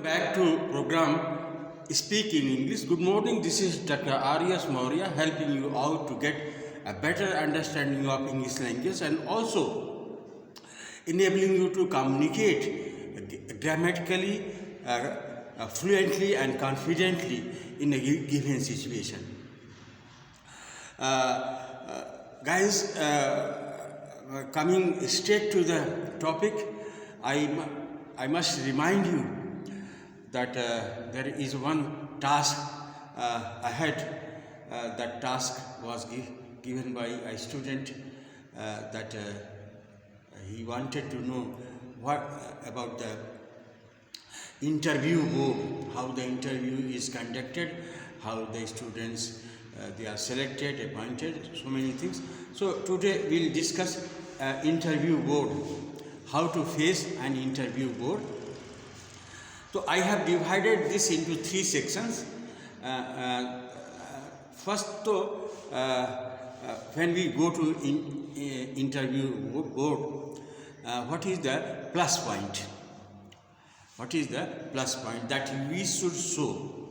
Back to program Speak in English. Good morning. This is Dr. Arias Maurya helping you out to get a better understanding of English language and also enabling you to communicate grammatically, fluently and confidently in a given situation. Guys, coming straight to the topic, I must remind you that there is one task ahead. That task was given by a student that he wanted to know what about the interview board, how the interview is conducted, how the students they are selected, appointed, so many things. So today we'll discuss interview board, how to face an interview board. So I have divided this into three sections. First, when we go to interview board, what is the plus point? What is the plus point that we should show?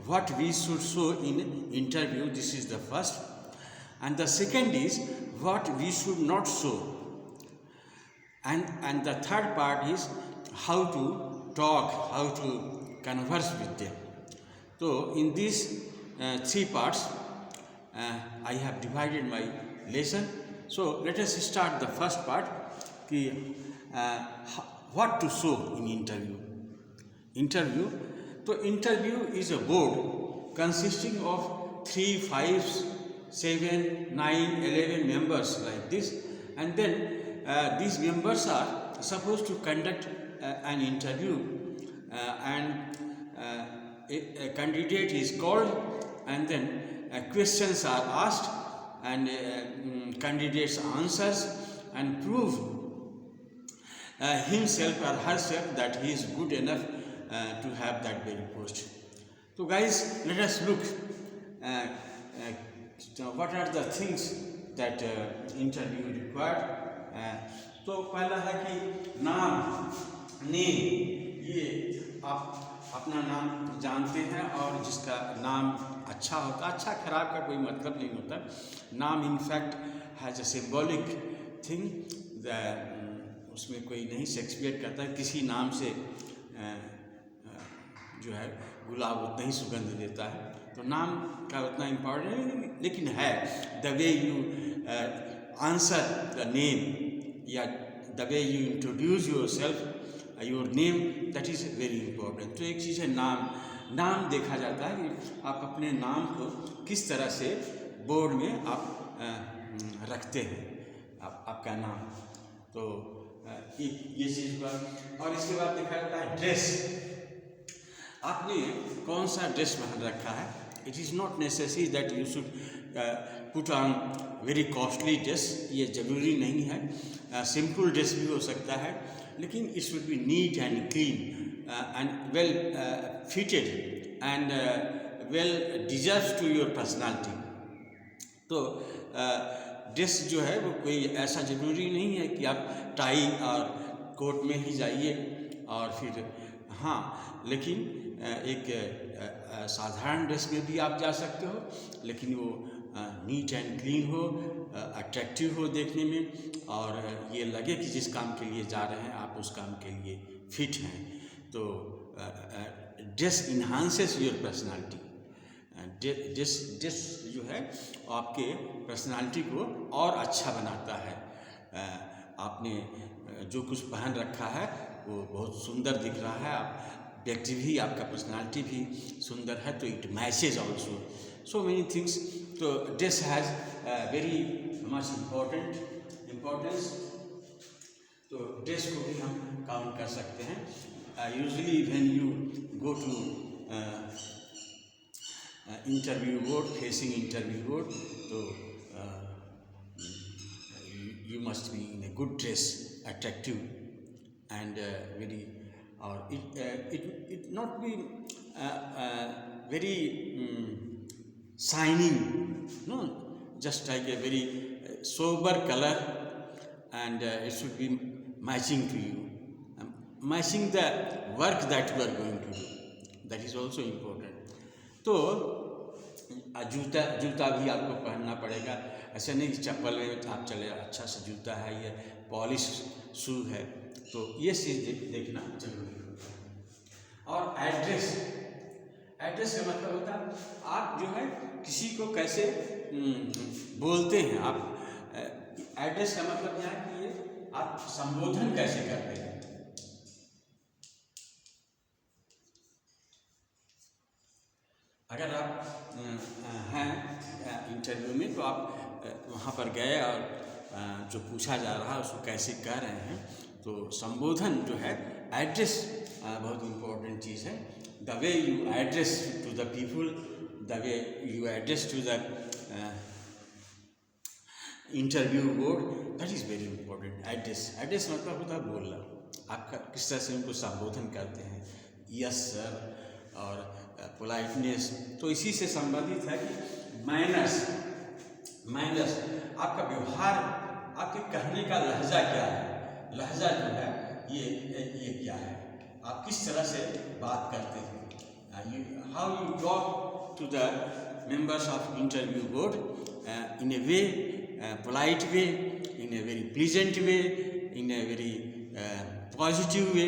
What we should show in interview, this is the first. And the second is what we should not show. And the third part is how to talk, how to converse with them. So in these three parts, I have divided my lesson. So let us start the first part. What to show in interview. So interview is a board consisting of 3, 5, 7, 9, 11 members like this, and then these members are supposed to conduct an interview, and a candidate is called, and then questions are asked, and candidates answers and prove himself or herself that he is good enough to have that very post. So guys, let us look what are the things that interview required. तो पहला है कि नाम, ये आप अपना नाम जानते हैं और जिसका नाम अच्छा होता, अच्छा खराब का कोई मतलब नहीं होता. नाम in fact has a symbolic thing. उसमें कोई नहीं शेक्सपियर कहता है किसी नाम से जो है गुलाब उतना ही सुगंध देता है. तो नाम का उतना इम्पोर्टेंट नहीं, लेकिन है the way you answer the name या the way you introduce yourself, your name, that is very important. तो एक चीज़ है नाम देखा जाता है कि आप अपने नाम को किस तरह से बोर्ड में आप रखते हैं, आपका नाम. तो ये चीज़ बात. और इसके बाद देखा जाता है ड्रेस. आपने कौन सा ड्रेस पहन रखा है. It is not necessary that you should put on very costly dress. ये ज़रूरी नहीं है. सिंपल ड्रेस भी हो सकता है, लेकिन it should be neat and clean and well fitted and well deserves to your personality. तो ड्रेस जो है वो कोई ऐसा ज़रूरी नहीं है कि आप टाई और कोट में ही जाइए और फिर हाँ, लेकिन एक साधारण ड्रेस में भी आप जा सकते हो, लेकिन वो नीट एंड क्लीन हो, अट्रैक्टिव हो देखने में, और ये लगे कि जिस काम के लिए जा रहे हैं आप उस काम के लिए फिट हैं. तो dress enhances your personality. Dress जो है आपके पर्सनालिटी को और अच्छा बनाता है. आपने जो कुछ पहन रखा है वो बहुत सुंदर दिख रहा है, आप व्यक्ति भी, आपका पर्सनालिटी भी सुंदर है, तो it matches also so many things. तो dress has very much importance. तो ड्रेस को भी हम काउंट कर सकते हैं. Usually when you go to interview board, facing interview board, तो you must be in a good dress, attractive and very, or it not be very shining, no, just like a very sober color, and it should be matching to you. Matching the work that you are going to do, that is also important. तो जूता भी आपको पहनना पड़ेगा। ऐसा नहीं कि चप्पल में आप चले, अच्छा सा जूता है, ये पॉलिश शू है, तो ये चीज़ देखना जरूरी होता है। और एड्रेस का मतलब होता है आप जो है किसी को कैसे बोलते हैं। आप एड्रेस का मतलब यह है कि ये आप संबोधन कैसे करते हैं। अगर आप हैं इंटरव्यू में, तो आप वहाँ पर गए और जो पूछा जा रहा है उसको कैसे कह रहे हैं, तो संबोधन जो है, एड्रेस बहुत इम्पोर्टेंट चीज़ है। The way you address to the people, the way you address to the interview board, that is very important. Address मतलब होता है बोलना, आपका किस तरह से उनको संबोधन करते हैं, यस सर और पोलाइटनेस। तो इसी से संबंधित है कि मैनर्स आपका व्यवहार, आपके कहने का लहजा क्या है, लहजा जो है ये क्या है, आप किस तरह से बात करते हैं, how you talk to the members of interview board in a way, polite way, in a very pleasant way, in a very positive way।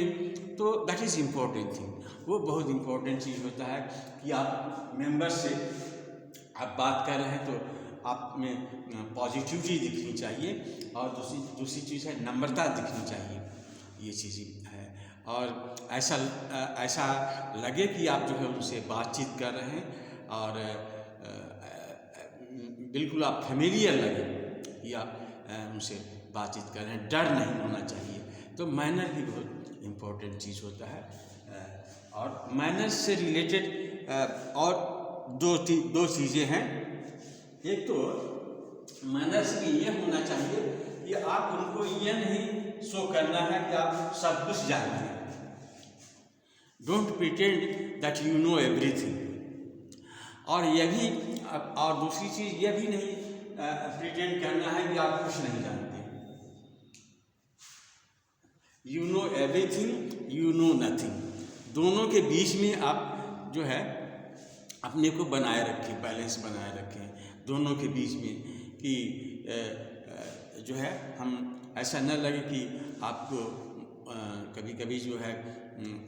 तो that is important thing, वो बहुत important चीज़ होता है कि आप मेंबर से आप बात कर रहे हैं तो आप में पॉजिटिविटी दिखनी चाहिए, और दूसरी चीज़ है नम्रता दिखनी चाहिए, ये चीज़ है। और ऐसा लगे कि आप जो है उनसे बातचीत कर रहे हैं और बिल्कुल आप फेमिलियर लगे कि आप उनसे बातचीत कर रहे हैं, डर नहीं होना चाहिए। तो मैनर भी बहुत इम्पोर्टेंट चीज़ होता है। और मैनर से रिलेटेड और दो चीज़ें हैं। एक तो मैनर्स में ये होना चाहिए कि आप उनको ये नहीं शो करना है कि आप सब कुछ जानते हैं, don't pretend that you know everything. और यह भी, और दूसरी चीज़ ये भी नहीं प्रिटेंड करना है कि आप कुछ नहीं जानते। You know everything, you know nothing, दोनों के बीच में आप जो है अपने को बनाए रखें, बैलेंस बनाए रखें दोनों के बीच में, कि जो है हम ऐसा न लगे कि आपको कभी कभी जो है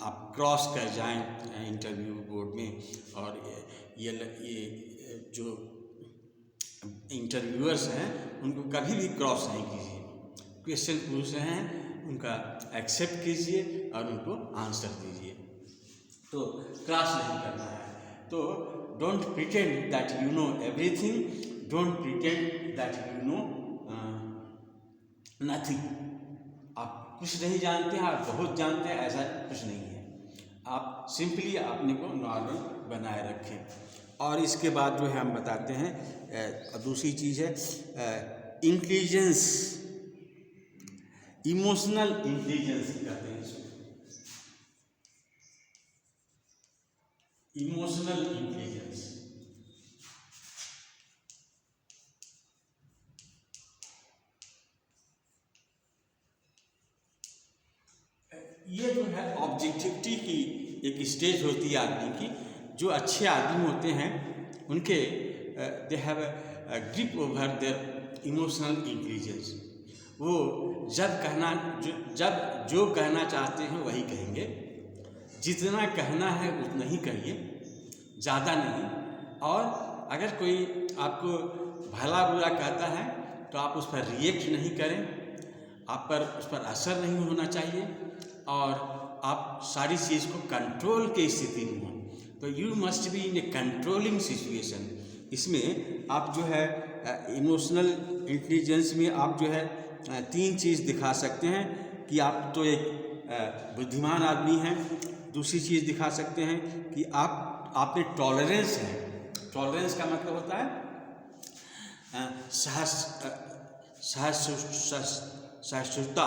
आप क्रॉस कर जाएं इंटरव्यू बोर्ड में, और ये जो इंटरव्यूअर्स हैं उनको कभी भी क्रॉस नहीं कीजिए। क्वेश्चन पूछ रहे हैं उनका एक्सेप्ट कीजिए और उनको आंसर दीजिए, तो क्रॉस नहीं करना है। तो don't pretend that you know everything, don't pretend that you know nothing. आप कुछ नहीं जानते हैं, आप बहुत जानते हैं, ऐसा कुछ नहीं है। आप सिंपली अपने को नॉर्मल बनाए रखें। और इसके बाद जो है हम बताते हैं दूसरी चीज़ है इंटेलिजेंस, इमोशनल इंटेलिजेंस कहते हैं इसको, इमोशनल इंटेलिजेंस। ये जो है ऑब्जेक्टिविटी की एक स्टेज होती है आदमी की। जो अच्छे आदमी होते हैं उनके they have a grip over their emotional intelligence. वो जब जो कहना चाहते हैं वही कहेंगे, जितना कहना है उतना ही कहिए, ज़्यादा नहीं। और अगर कोई आपको भला बुरा कहता है तो आप उस पर रिएक्ट नहीं करें, आप पर उस पर असर नहीं होना चाहिए, और आप सारी चीज़ को कंट्रोल की स्थिति में हों। तो you must be in A controlling situation. इसमें आप जो है इमोशनल इंटेलिजेंस में आप जो है 3 चीज़ दिखा सकते हैं कि आप तो एक बुद्धिमान आदमी हैं। दूसरी चीज़ दिखा सकते हैं कि आप में टॉलरेंस है। टॉलरेंस का मतलब होता है सहिष्णुता,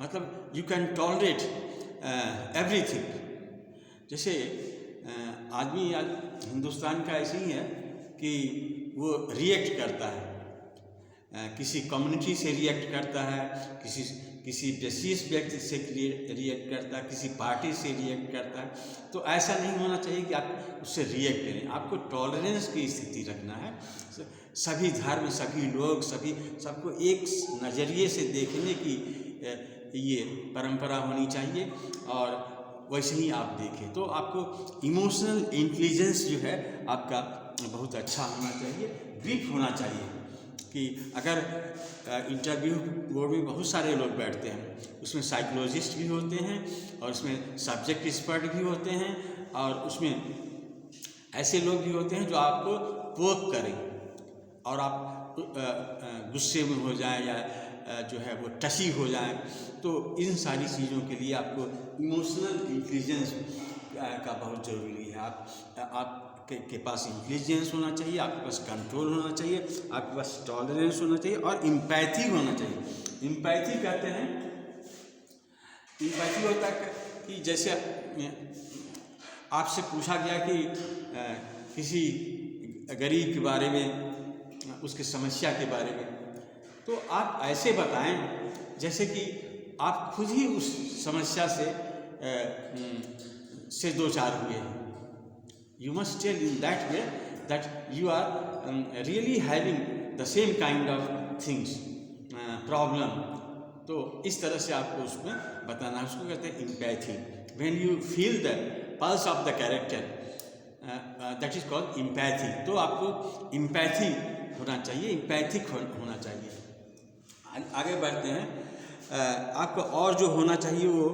मतलब यू कैन टॉलरेट एवरीथिंग। जैसे आदमी हिंदुस्तान का ऐसे ही है कि वो रिएक्ट करता है, किसी कम्युनिटी से रिएक्ट करता है, किसी विशेष व्यक्ति से रिएक्ट करता है, किसी पार्टी से रिएक्ट करता है। तो ऐसा नहीं होना चाहिए कि आप उससे रिएक्ट करें। आपको टॉलरेंस की स्थिति रखना है। सभी धर्म, सभी लोग, सबको एक नज़रिए से देखने की ये परंपरा होनी चाहिए और वैसे ही आप देखें। तो आपको इमोशनल इंटेलिजेंस जो है आपका बहुत अच्छा होना चाहिए, ब्रीफ होना चाहिए। कि अगर इंटरव्यू बोर्ड में बहुत सारे लोग बैठते हैं, उसमें साइकोलॉजिस्ट भी होते हैं और उसमें सब्जेक्ट एक्सपर्ट भी होते हैं और उसमें ऐसे लोग भी होते हैं जो आपको पोक करें और आप गुस्से में हो जाएं या जो है वो टची हो जाएं। तो इन सारी चीज़ों के लिए आपको इमोशनल इंटेलिजेंस का बहुत ज़रूरी है। आप के पास इंटेलिजेंस होना चाहिए, आपके पास कंट्रोल होना चाहिए, आपके पास टॉलरेंस होना चाहिए और एम्पैथी होना चाहिए। एम्पैथी कहते हैं, एम्पैथी होता है कि जैसे आपसे पूछा गया कि किसी गरीब के बारे में, उसकी समस्या के बारे में, तो आप ऐसे बताएं जैसे कि आप खुद ही उस समस्या से दो चार हुए हैं। You must tell in that way that you are really having the same kind of things, problem. तो इस तरह से आपको उसमें बताना है, उसको कहते हैं empathy. When you feel the pulse of the character, that is called empathy. तो आपको empathy होना चाहिए, empathic होना चाहिए। आगे बढ़ते हैं। आपको और जो होना चाहिए वो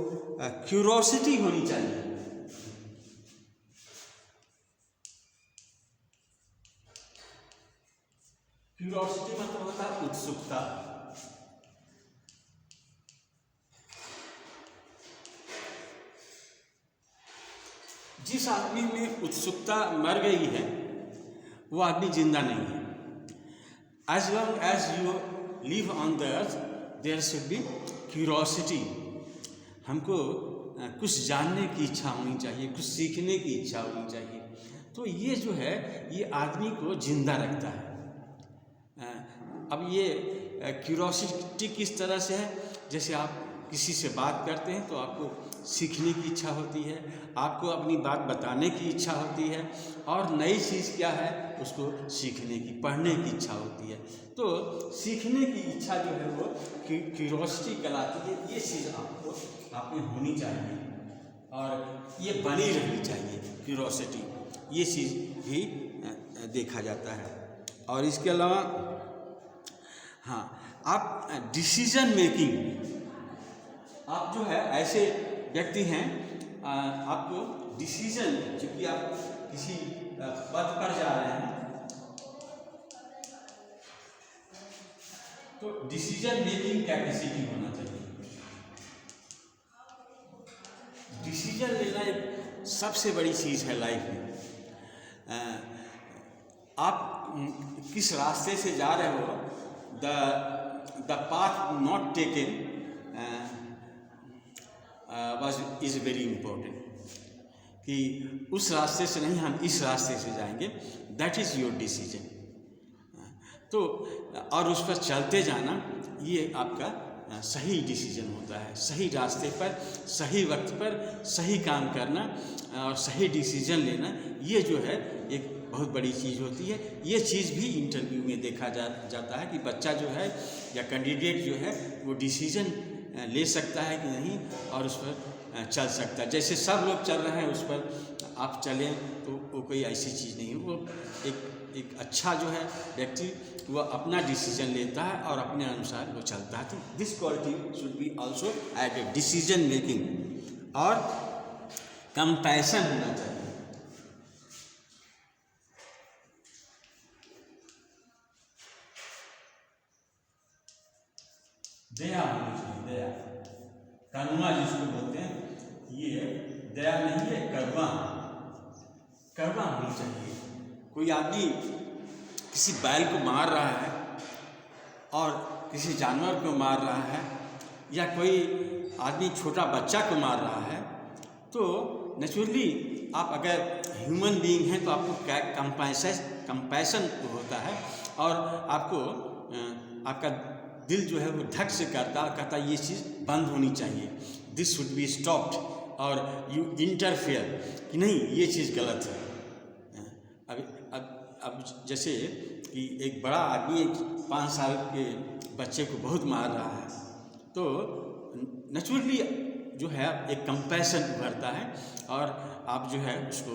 क्यूरोसिटी होनी चाहिए। क्यूरोसिटी मतलब होता है उत्सुकता। जिस आदमी में उत्सुकता मर गई है वो आदमी जिंदा नहीं है। As long as you live on the earth there should be curiosity. हमको कुछ जानने की इच्छा होनी चाहिए, कुछ सीखने की इच्छा होनी चाहिए। तो ये जो है ये आदमी को जिंदा रखता है। अब ये क्यूरोसिटी किस तरह से है, जैसे आप किसी से बात करते हैं तो आपको सीखने की इच्छा होती है, आपको अपनी बात बताने की इच्छा होती है और नई चीज़ क्या है उसको सीखने की, पढ़ने की इच्छा होती है। तो सीखने की इच्छा जो है वो क्यूरोसिटी कहलाती है। ये चीज़ आपको आप में होनी चाहिए और ये बनी रहनी चाहिए क्यूरोसिटी। ये चीज़ भी देखा जाता है। और इसके अलावा हाँ, आप डिसीजन मेकिंग, आप जो है ऐसे व्यक्ति हैं, आपको डिसीजन, क्योंकि आप किसी पद पर जा रहे हैं तो डिसीजन मेकिंग कैपेसिटी होना चाहिए। डिसीजन लेना एक सबसे बड़ी चीज़ है लाइफ में। आप किस रास्ते से जा रहे हो, the path not taken is very important, कि उस रास्ते से नहीं हम इस रास्ते से जाएंगे, that is your decision। तो और उस पर चलते जाना ये आपका सही डिसीजन होता है। सही रास्ते पर, सही वक्त पर सही काम करना और सही डिसीजन लेना, ये जो है एक बहुत बड़ी चीज़ होती है। ये चीज़ भी इंटरव्यू में देखा जाता है कि बच्चा जो है या कैंडिडेट जो है वो डिसीजन ले सकता है कि नहीं और उस पर चल सकता है। जैसे सब लोग चल रहे हैं उस पर आप चलें तो वो कोई ऐसी चीज़ नहीं है। वो एक अच्छा जो है व्यक्ति वो अपना डिसीजन लेता है और अपने अनुसार वो चलता है। तो this quality should be also added, decision making और कंपैशन होना चाहिए। दया होनी चाहिए, दया, करुणा जिसको बोलते हैं, ये दया नहीं है, करुणा, करुणा होनी चाहिए। कोई आदमी किसी बैल को मार रहा है और किसी जानवर को मार रहा है या कोई आदमी छोटा बच्चा को मार रहा है, तो नेचुरली आप अगर ह्यूमन बीइंग हैं तो आपको कंपैशन होता है और आपको आपका दिल जो है वो धक से कहता ये चीज़ बंद होनी चाहिए, दिस शुड बी स्टॉप्ड, और यू इंटरफेयर कि नहीं ये चीज़ गलत है। अब जैसे कि एक बड़ा आदमी एक 5 साल के बच्चे को बहुत मार रहा है, तो नेचुरली जो है एक कंपैशन उभरता है और आप जो है उसको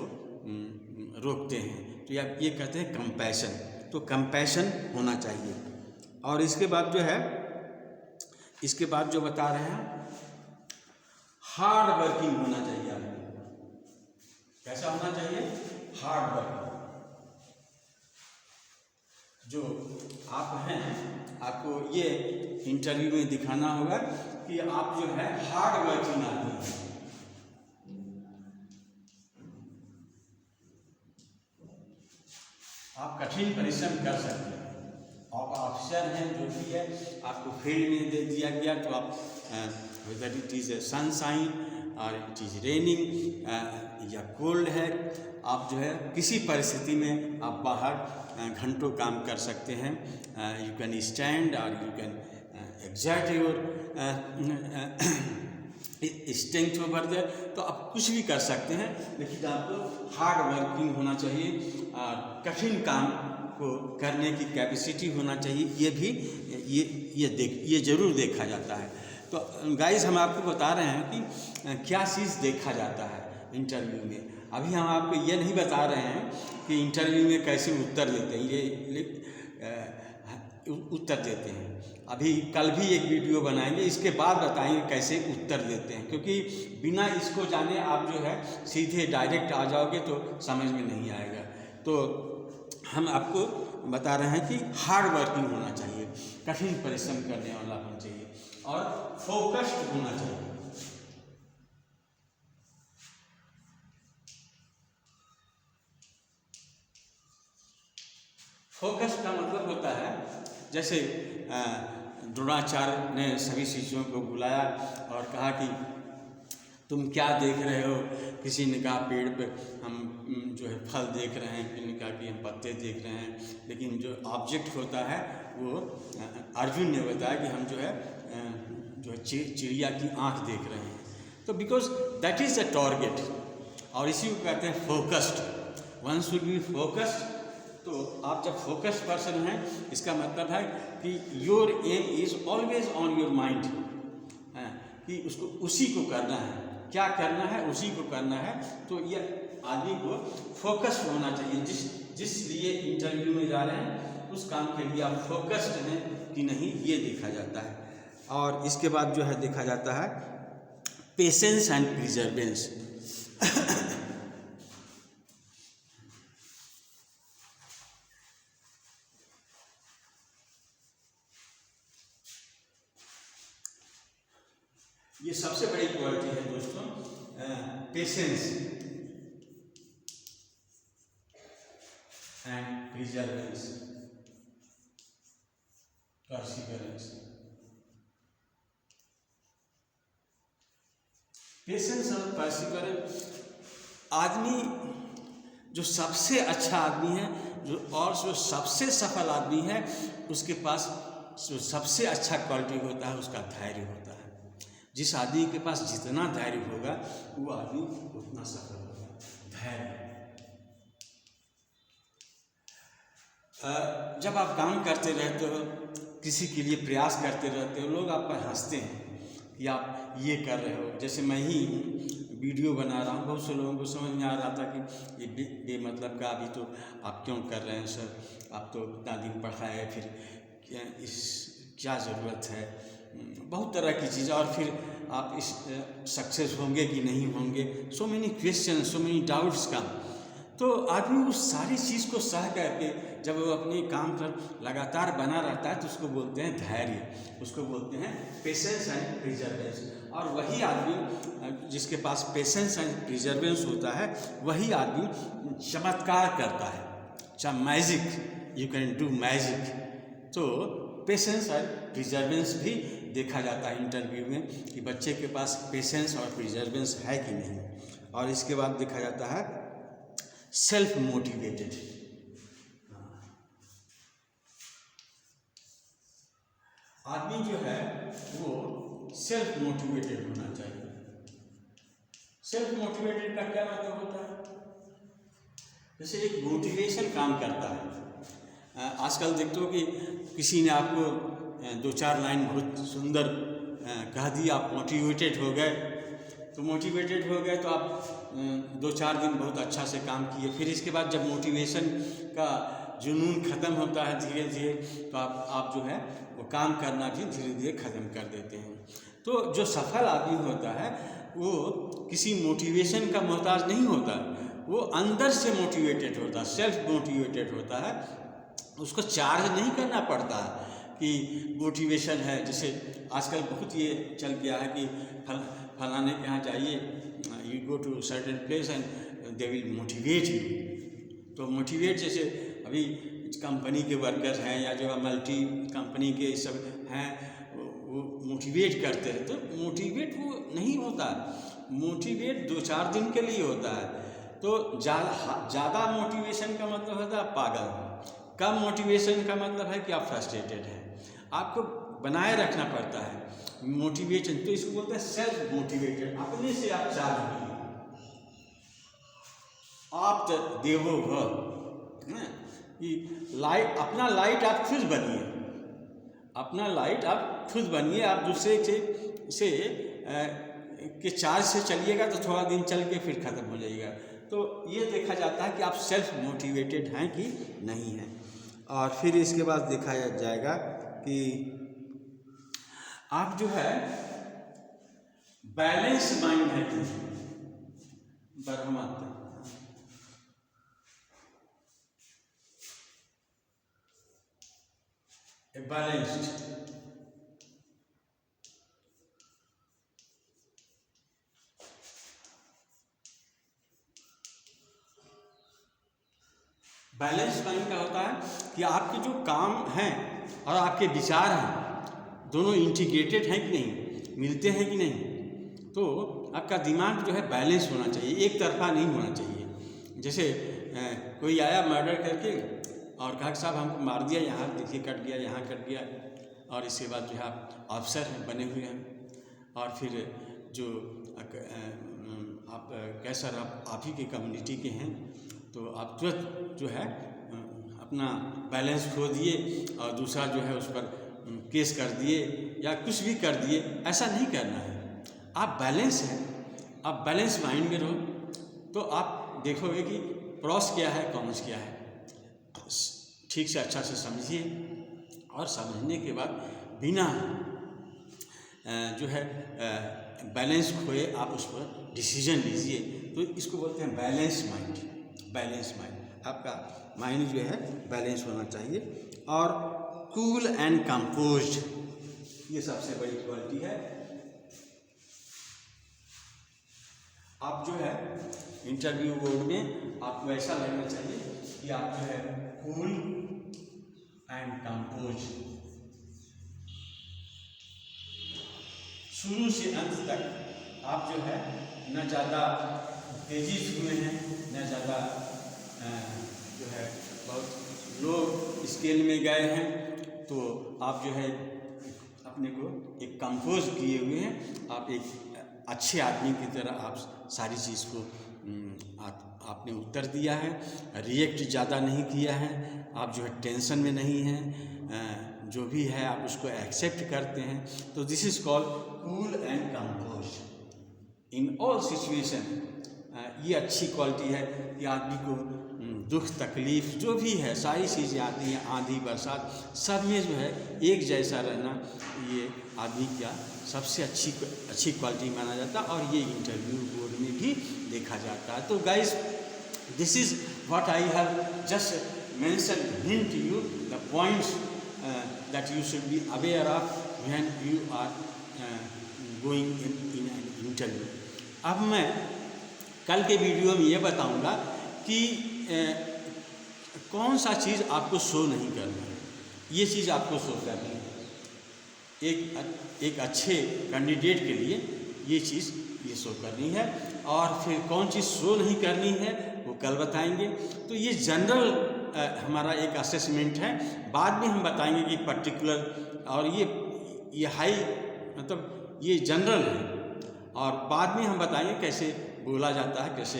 रोकते हैं, तो आप ये कहते हैं कंपैशन। तो कंपैशन होना चाहिए। और इसके बाद जो बता रहे हैं, हार्ड वर्किंग होना चाहिए आपको। कैसा होना चाहिए? Hard working. जो आप हैं, आपको ये इंटरव्यू में दिखाना होगा कि आप जो है हार्ड वर्किंग आदमी हैं। आप कठिन परिश्रम कर सकते हैं। आप ऑफिसर हैं, जो भी है आपको फील्ड में दे दिया गया, तो आप वेदर इट इज़ सनशाइन और इट इज़ रेनिंग या कोल्ड है, आप जो है किसी परिस्थिति में आप बाहर घंटों काम कर सकते हैं। यू कैन स्टैंड और you can exert your strength over there, तो आप कुछ भी कर सकते हैं, लेकिन आपको हार्ड वर्किंग होना चाहिए और कठिन काम को करने की कैपेसिटी होना चाहिए। ये ज़रूर देखा जाता है। तो गाइस, हम आपको बता रहे हैं कि क्या चीज़ देखा जाता है इंटरव्यू में। अभी हम आपको ये नहीं बता रहे हैं कि इंटरव्यू में कैसे उत्तर देते हैं, उत्तर देते हैं। अभी कल भी एक वीडियो बनाएंगे, इसके बाद बताएंगे कैसे उत्तर देते हैं, क्योंकि बिना इसको जाने आप जो है सीधे डायरेक्ट आ जाओगे तो समझ में नहीं आएगा। तो हम आपको बता रहे हैं कि हार्ड वर्किंग होना चाहिए, कठिन परिश्रम करने वाला होना चाहिए और फोकस्ड होना चाहिए। फोकस का मतलब होता है, जैसे द्रोणाचार्य ने सभी शिष्यों को बुलाया और कहा कि तुम क्या देख रहे हो। किसी ने कहा पेड़ पे हम जो है फल देख रहे हैं, किसी ने कहा कि हम पत्ते देख रहे हैं, लेकिन जो ऑब्जेक्ट होता है वो अर्जुन ने बताया कि हम जो है चिड़िया की आँख देख रहे हैं। तो because that is the target, और इसी को कहते हैं focused. One should be focused. तो आप जब फोकस्ड पर्सन हैं, इसका मतलब है कि your aim is always on your mind, कि उसको उसी को करना है, क्या करना है उसी को करना है। तो ये आदमी को फोकस्ड होना चाहिए। जिस लिए इंटरव्यू में जा रहे हैं उस काम के लिए आप फोकस्ड हैं कि नहीं, ये देखा जाता है। और इसके बाद जो है देखा जाता है पेशेंस एंड प्रिजर्वेंस। ये सबसे बड़ी क्वालिटी है दोस्तों, पेशेंस एंड प्रिजर्वेंस, परसिवरेंस। पेशेंस और परसिवरेंस, आदमी जो सबसे अच्छा आदमी है, जो सबसे सफल आदमी है, उसके पास जो सबसे अच्छा क्वालिटी होता है उसका धैर्य होता है। जिस आदमी के पास जितना धैर्य होगा वो आदमी उतना सफल होगा। धैर्य। जब आप काम करते रहते हो, किसी के लिए प्रयास करते रहते हो, लोग आप पर हंसते हैं कि आप ये कर रहे हो। जैसे मैं ही वीडियो बना रहा हूँ, बहुत से लोगों को समझ में आ रहा था कि ये बेमतलब का अभी तो आप क्यों कर रहे हैं सर, आप तो इतना दिन पढ़ाए, फिर क्या ज़रूरत है, बहुत तरह की चीज़ें। और फिर आप इस सक्सेस होंगे कि नहीं होंगे, so many question, so many doubts का। तो आदमी उस सारी चीज़ को सह करके जब वो अपने काम पर लगातार बना रहता है तो उसको बोलते हैं धैर्य, उसको बोलते हैं पेशेंस एंड प्रिजर्वेंस। और वही आदमी जिसके पास पेशेंस एंड प्रिजर्वेंस होता है, वही आदमी चमत्कार करता है। Magic, you can do magic. तो पेशेंस और प्रिजर्वेंस भी देखा जाता है इंटरव्यू में कि बच्चे के पास पेशेंस और प्रिजर्वेंस है कि नहीं। और इसके बाद देखा जाता है सेल्फ मोटिवेटेड। आदमी जो है वो सेल्फ मोटिवेटेड होना चाहिए। सेल्फ मोटिवेटेड का क्या मतलब होता है? जैसे एक मोटिवेशन काम करता है। आजकल देखते हो कि किसी ने आपको 2-4 लाइन बहुत सुंदर कह दी, आप मोटिवेटेड हो गए। तो मोटिवेटेड हो गए तो आप 2-4 दिन बहुत अच्छा से काम किए, फिर इसके बाद जब मोटिवेशन का जुनून ख़त्म होता है धीरे धीरे, तो आप जो है वो काम करना भी धीरे धीरे ख़त्म कर देते हैं। तो जो सफल आदमी होता है वो किसी मोटिवेशन का मोहताज नहीं होता, वो अंदर से मोटिवेटेड होता है, सेल्फ मोटिवेटेड होता है। उसको चार्ज नहीं करना पड़ता कि मोटिवेशन है। जैसे आजकल बहुत ये चल गया है कि फलाने के यहाँ जाइए, you go to certain place and they will motivate you. तो मोटिवेट जैसे अभी कंपनी के वर्कर्स हैं या जो मल्टी कंपनी के सब हैं वो मोटिवेट करते हैं, तो मोटिवेट वो नहीं होता। मोटिवेट 2-4 दिन के लिए होता है। तो ज़्यादा मोटिवेशन का मतलब होता है पागल। कम मोटिवेशन का मतलब है कि आप फ्रस्ट्रेटेड हैं। आपको बनाए रखना पड़ता है मोटिवेशन। तो इसको बोलते हैं सेल्फ मोटिवेटेड। अपने से आप चार्ज होइए, आप देवो भव कि लाइट, अपना लाइट आप खुद बनिए, अपना लाइट आप खुद बनिए। आप दूसरे से के चार्ज से चलिएगा तो थोड़ा दिन चल के फिर ख़त्म हो जाएगा। तो ये देखा जाता है कि आप सेल्फ मोटिवेटेड हैं कि नहीं हैं। और फिर इसके बाद देखा जाएगा कि आप जो है बैलेंस माइंड है कि बरहमत बैलेंस्ड। बैलेंस माइंड का होता है कि आपके जो काम हैं और आपके विचार हैं दोनों इंटीग्रेटेड हैं कि नहीं, मिलते हैं कि नहीं। तो आपका दिमाग जो है बैलेंस होना चाहिए, एक तरफा नहीं होना चाहिए। जैसे कोई आया मर्डर करके और कहा कि साहब हमको मार दिया, यहाँ देखिए कट गया, यहाँ कट गया, और इसके बाद जो है आप अफसर हैं बने हुए हैं, और फिर जो आप कैसा आप ही के कम्युनिटी के हैं, तो आप तुरंत जो है अपना बैलेंस खो दिए और दूसरा जो है उस पर केस कर दिए या कुछ भी कर दिए। ऐसा नहीं करना है। आप बैलेंस हैं, आप बैलेंस माइंड में रहो तो आप देखोगे कि प्रॉस क्या है, कॉन्स क्या है, ठीक से अच्छा से समझिए, और समझने के बाद बिना जो है बैलेंस खोए आप उस पर डिसीजन लीजिए। तो इसको बोलते हैं बैलेंस माइंड। बैलेंस माइंड, आपका माइंड जो है बैलेंस होना चाहिए। और कूल एंड कंपोज्ड, ये सबसे बड़ी क्वालिटी है। आप जो है इंटरव्यू बोर्ड में आपको ऐसा लगना चाहिए कि आप जो है कूल एंड कंपोज्ड, शुरू से अंत तक आप जो है न ज़्यादा तेजी हुए हैं न ज़्यादा जो है बहुत लो स्केल में गए हैं। तो आप जो है अपने को एक कंपोज किए हुए हैं। आप एक अच्छे आदमी की तरह आप सारी चीज़ को आपने उत्तर दिया है, रिएक्ट ज़्यादा नहीं किया है, आप जो है टेंशन में नहीं हैं, जो भी है आप उसको एक्सेप्ट करते हैं। तो this is called cool and composed in all situation. ये अच्छी क्वालिटी है कि आदमी को दुख तकलीफ़ जो भी है सारी चीज़ें आती हैं, आंधी बरसात, सब में जो है एक जैसा रहना ये आदमी का सबसे अच्छी क्वालिटी माना जाता है, और ये इंटरव्यू बोर्ड में भी देखा जाता है। तो guys, this is what I have just mention hint you the points that you should be aware of when you are going in an interview. अब मैं कल के वीडियो में ये बताऊंगा कि कौन सा चीज़ आपको शो नहीं करना है, ये चीज़ आपको शो करनी है। एक अच्छे कैंडिडेट के लिए ये चीज़ ये शो करनी है, और फिर कौन चीज़ शो नहीं करनी है वो कल बताएंगे। तो ये जनरल हमारा एक असेसमेंट है, बाद में हम बताएंगे कि पर्टिकुलर, और ये हाई मतलब ये जनरल है, और बाद में हम बताएंगे कैसे बोला जाता है, कैसे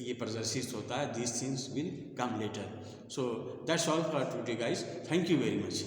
ये प्रदर्शित होता है. These things will come later. So that's all for today guys. Thank you very much.